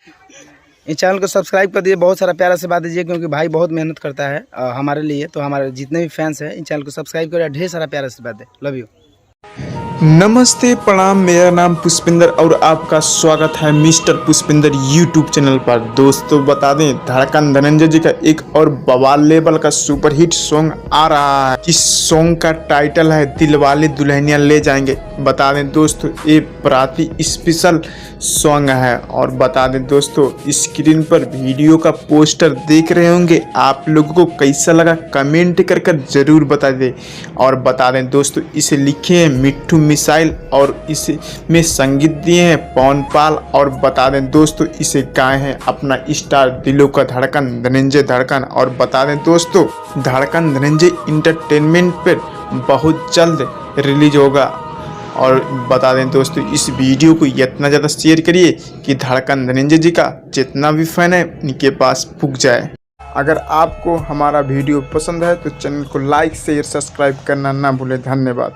इस चैनल को सब्सक्राइब कर दीजिए, बहुत सारा प्यारा से बात दीजिए, क्योंकि भाई बहुत मेहनत करता है हमारे लिए। तो हमारे जितने भी फैंस हैं इन चैनल को सब्सक्राइब करिए, ढेर सारा प्यारा से बात दे। Love you. नमस्ते प्रणाम, मेरा नाम पुष्पिंदर और आपका स्वागत है मिस्टर पुष्पिंदर यूट्यूब चैनल पर। दोस्तों बता दें, धड़कन धनंजय जी का एक और बवाल लेवल का सुपरहिट सॉन्ग आ रहा है। इस सॉन्ग का टाइटल है दिलवाले दुल्हनिया ले जाएंगे। बता दें दोस्तों, ये बराती स्पेशल सॉन्ग है। और बता दें दोस्तों, स्क्रीन पर वीडियो का पोस्टर देख रहे होंगे, आप लोगों को कैसा लगा कमेंट कर जरूर बता दें। और बता दें दोस्तों, इसे लिखे हैं मिट्ठू मिसाइल और इसमें संगीत दिए हैं पवन पाल। और बता दें दोस्तों, इसे गाए हैं अपना स्टार दिलों का धड़कन धनंजय धड़कन। और बता दें दोस्तों, धड़कन धनंजय इंटरटेनमेंट पर बहुत जल्द रिलीज होगा। और बता दें दोस्तों, इस वीडियो को इतना ज़्यादा शेयर करिए कि धड़कन धनंजय जी का जितना भी फैन है उनके पास पुग जाए। अगर आपको हमारा वीडियो पसंद है तो चैनल को लाइक शेयर सब्सक्राइब करना ना भूलें। धन्यवाद।